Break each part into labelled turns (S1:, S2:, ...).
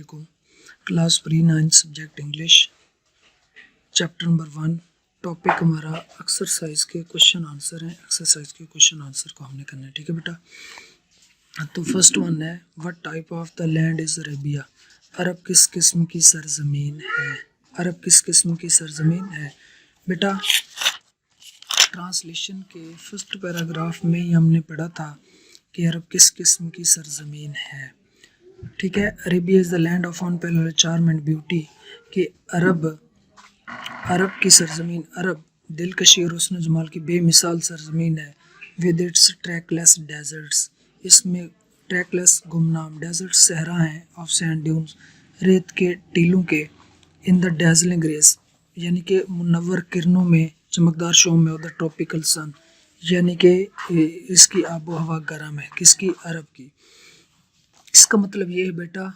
S1: علیکم. Class pre 9 subject English chapter number 1 topic ہمارا exercise کے کوشچن آنسر ہیں. ایکسرسائز کے کوشچن آنسر کو ہم نے کرنا ہے, ٹھیک ہے بیٹا. تو فرسٹ ون ہے what type of the land is Arabia. عرب کس قسم کی سرزمین ہے؟ عرب کس قسم کی سرزمین ہے بیٹا؟ ٹرانسلیشن کے فرسٹ پیراگراف میں ہی ہم نے پڑھا تھا کہ عرب کس قسم کی سرزمین ہے, ٹھیک ہے. Arabia is the land of unparalleled charm and beauty, کہ عرب کی سرزمین, عرب دلکشی اور حسن و جمال کی بے مثال سرزمین ہے. With its trackless deserts, اس میں ٹریک لیس گمنام ڈیزرٹ صحرا ہیں. آف سینڈ ڈیونز, ریت کے ٹیلوں کے. ان دا ڈیزلنگ ریز, یعنی کہ منور کرنوں میں, چمکدار شوم میں. ادھر ٹراپیکل سن, یعنی کہ اس کی آب و ہوا گرم ہے. کس کی؟ عرب کی. اس کا مطلب یہ ہے بیٹا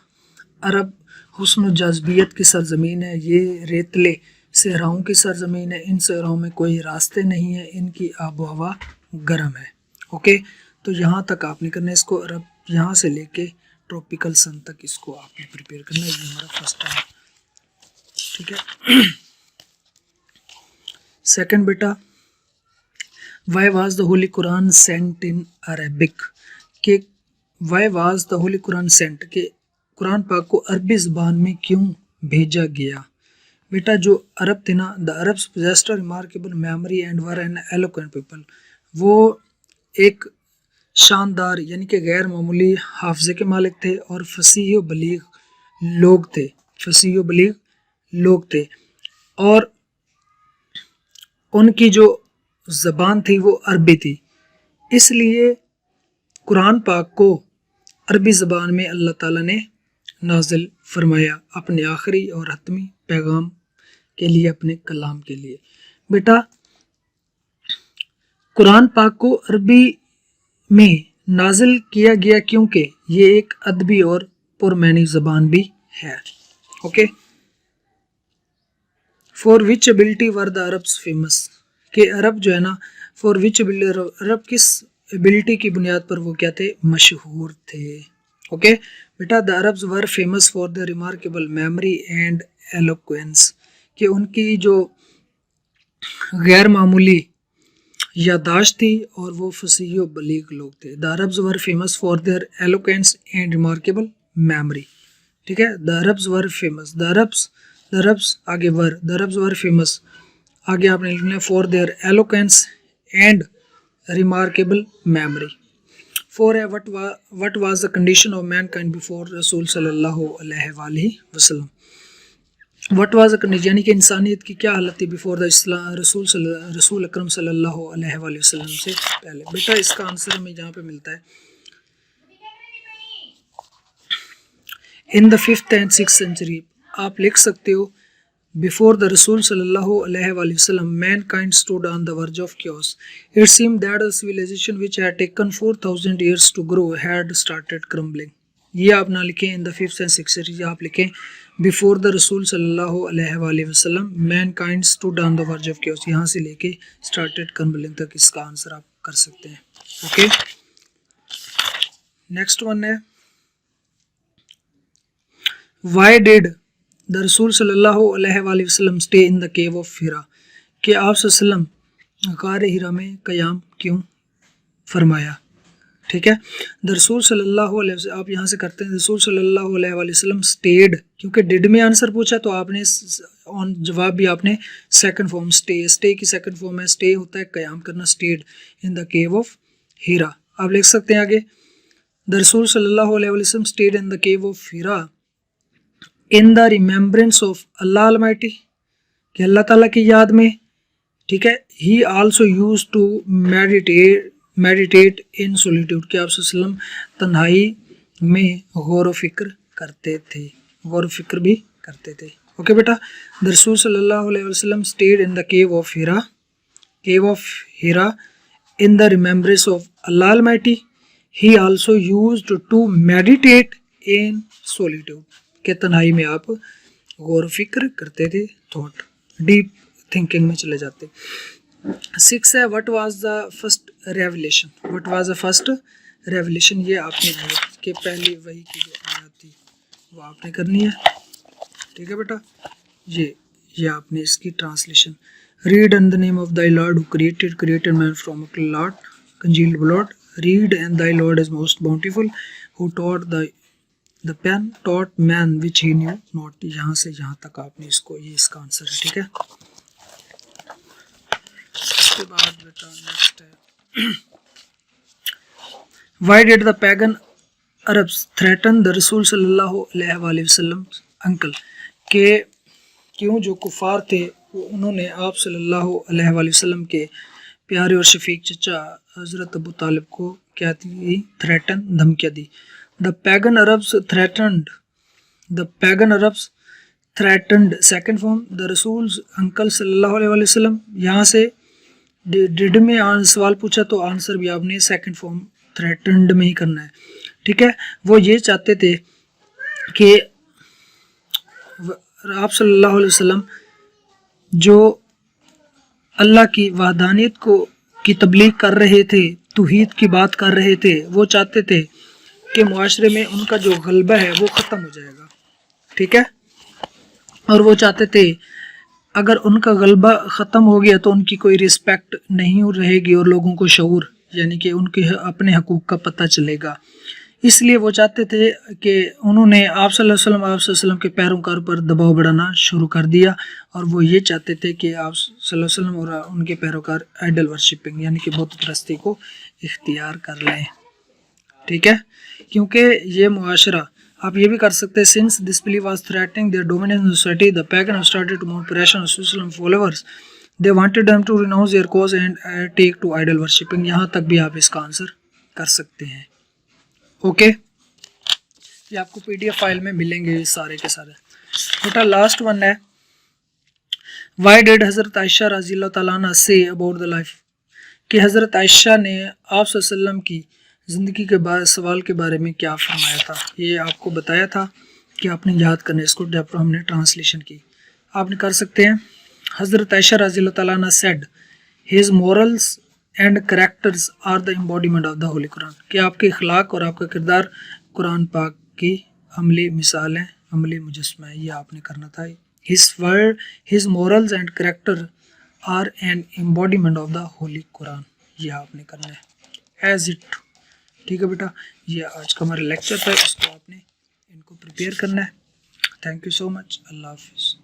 S1: عرب حسن و جاذبیت کی سرزمین ہے. یہ ریتلے صحراؤں کی سرزمین ہے. ان صحراؤں میں کوئی راستے نہیں ہیں. ان کی آب و ہوا گرم ہے. اوکے, تو یہاں تک آپ نے کرنا ہے اس کو. عرب یہاں سے لے کے ٹراپیکل سن تک اس کو آپ نے پریپیئر کرنا ہے. یہ ہمارا فرسٹ ہے, ٹھیک ہے. سیکنڈ بیٹا why was the holy Quran sent in Arabic, کہ why was the holy Quran sent, کہ قرآن پاک کو عربی زبان میں کیوں بھیجا گیا بیٹا؟ جو عرب تھے نا, the Arabs possessed a remarkable memory and were an eloquent people, وہ ایک شاندار یعنی کہ غیر معمولی حافظے کے مالک تھے اور فصیح و بلیغ لوگ تھے. فصیح و بلیغ لوگ تھے اور ان کی جو زبان تھی وہ عربی تھی. اس لیے قرآن پاک کو عربی زبان میں اللہ تعالیٰ نے نازل فرمایا اپنے آخری اور حتمی پیغام کے لیے, اپنے کلام کے لیے. بیٹا قرآن پاک کو عربی میں نازل کیا گیا کیونکہ یہ ایک ادبی اور پرمعنی زبان بھی ہے. Okay, for which ability were the Arabs famous, کہ عرب جو ہے نا, فور وچ ایبلٹی, عرب کس ایبلٹی کی بنیاد پر وہ کیا تھے؟ مشہور تھے. Okay beta, the Arabs were famous for the remarkable memory and eloquence, کہ ان کی جو غیر معمولی یادداشت تھی اور وہ فصیح و بلیغ لوگ تھے. The Arabs were famous for their eloquence and remarkable memory, ٹھیک ہے. The Arabs were famous, the Arabs آگے were, the Arabs were famous آگے آپ نے لکھنا ہے for their eloquence and remarkable memory. Four ہے what was the condition of mankind before رسول صلی اللہ علیہ وآلہ وسلم. وٹ واز دا کنڈیشن یعنی کہ انسانیت کی کیا حالت تھی بفور دا رسول اکرم صلی اللہ علیہ وآلہ وسلم سے پہلے. بیٹا اس کا آنسر ہمیں جہاں پہ ملتا ہے ان دا 5th and 6th century. آپ لکھ سکتے ہو before the رسول صلی اللہ علیہ وآلہ وسلم mankind stood on the verge of chaos. It seemed that the civilization which had taken 4000 years to grow had started crumbling. یہ آپ نہ لکھیں in the 5th and 6th century, آپ لکھیں before the رسول صلی اللہ علیہ وآلہ وسلم mankind stood on the verge of chaos. یہاں سے لے کے started crumbling تک اس کا آنسر آپ کر سکتے ہیں. اوکے, نیکسٹ ون ہے why did the رسول صلی اللہ علیہ وآلہ وسلم stay in the cave of Hira, کہ آپ صلی اللہ علیہ وسلم غار ہیرا میں قیام کیوں فرمایا, ٹھیک ہے. the رسول صلی اللہ علیہ وسلم, آپ یہاں سے کرتے ہیں رسول صلی اللہ علیہ وآلہ وسلم stayed, کیونکہ ڈیڈ میں آنسر پوچھا تو آپ نے جواب بھی آپ نے سیکنڈ فارم stay کی سیکنڈ فارم ہے. stay ہوتا ہے قیام کرنا, stayed in the cave of Hira. آپ لکھ سکتے ہیں آگے the رسول صلی اللہ علیہ وسلم stayed in the cave of Hira in the remembrance of Allah Almighty, کہ اللہ تعالیٰ کی یاد میں, ٹھیک ہے. he also used to meditate in solitude, کہ آپ صلی اللہ علیہ وسلم تنہائی میں غور و فکر کرتے تھے, غور و فکر بھی کرتے تھے. اوکے بیٹا, the رسول صلی اللہ علیہ وسلم stayed in the cave of Hira in the remembrance of Allah Almighty. he also used to meditate in solitude, کہ تنہائی میں آپ غور و فکر کرتے تھے, تھاٹ ڈیپ تھنکنگ میں چلے جاتے. 6 ہے what was the first revelation. What was the first revelation, یہ آپ نے کہ پہلی وحی کی جو آیات تھی وہ آپ نے کرنی ہے. ٹھیک ہے بیٹا. یہ آپ نے اس کی translation. Read in the name of thy lord who created man from a clot congealed blood. Read and thy lord is most bountiful who taught the pen taught man which he knew not. یہاں سے یہاں تک آپ نے اس کو, یہ اس کا answer ہے. ٹھیک ہے. اس کے بعد بیٹا نیکسٹ ہے why did the pagan Arabs threaten the رسول صلی اللہ علیہ وآلہ وسلم انکل. کہ کیوں جو کفار تھے وہ انہوں نے آپ صلی اللہ علیہ وآلہ وسلم کے پیارے اور شفیق چچا حضرت ابو طالب کو کیا دی, تھریٹن, دھمکیاں دی. The pagan Arabs threatened second from the رسولز انکل صلی اللہ علیہ وآلہ وسلم. یہاں سے ڈیڈ میں سوال پوچھا تو آنسر بھی آپ نے سیکنڈ فارم تھریٹنڈ میں ہی کرنا ہے. ٹھیک ہے. وہ یہ چاہتے تھے کہ آپ صلی اللہ علیہ وسلم جو اللہ کی وحدانیت کی تبلیغ کر رہے تھے, توحید کی بات کر رہے تھے, وہ چاہتے تھے کہ معاشرے میں ان کا جو غلبہ ہے وہ ختم ہو جائے گا. ٹھیک ہے. اور وہ چاہتے تھے اگر ان کا غلبہ ختم ہو گیا تو ان کی کوئی رسپیکٹ نہیں رہے گی اور لوگوں کو شعور یعنی کہ ان کے اپنے حقوق کا پتہ چلے گا. اس لیے وہ چاہتے تھے کہ انہوں نے آپ صلی اللہ علیہ وسلم کے پیروکار پر دباؤ بڑھانا شروع کر دیا, اور وہ یہ چاہتے تھے کہ آپ صلی اللہ علیہ وسلم اور ان کے پیروکار آئیڈل ورشپنگ یعنی کہ بت پرستی کو اختیار کر لیں. ٹھیک ہے. کیونکہ یہ معاشرہ, آپ یہ بھی کر سکتے ہیں, since this belief was threatening their dominance in society the pagan have started to mount pressure on Muslim followers they wanted them to renounce their cause and take to idol worshipping. یہاں تک بھی آپ اس کا answer کر سکتے ہیں. Okay. یہ آپ کو پی ڈی ایف فائل میں ملیں گے سارے کے سارے. بیٹا لاسٹ ون ہے وائی ڈیڈ حضرت عائشہ رضی اللہ تعالیٰ عنہ سے اباؤٹ دا لائف. کہ حضرت عائشہ نے آپ صلی اللہ علیہ وسلم کی زندگی کے سوال کے بارے میں کیا فرمایا تھا. یہ آپ کو بتایا تھا کہ آپ نے یاد کرنا ہے اس کو, جب ہم نے ٹرانسلیشن کی. آپ نے کر سکتے ہیں. حضرت عائشہ رضی اللہ تعالیٰ عنہ said his morals and characters are the embodiment of the holy Quran. کہ آپ کے اخلاق اور آپ کا کردار قرآن پاک کی عملی مثال ہیں, عملی مجسمہ ہے. یہ آپ نے کرنا تھا. His morals and character are an embodiment of the holy Quran. یہ آپ نے کرنا ہے ایز اٹ. ٹھیک ہے بیٹا. یہ آج کا ہمارا لیکچر تھا, اس کو آپ نے ان کو پریپیئر کرنا ہے. تھینک یو سو مچ. اللہ حافظ.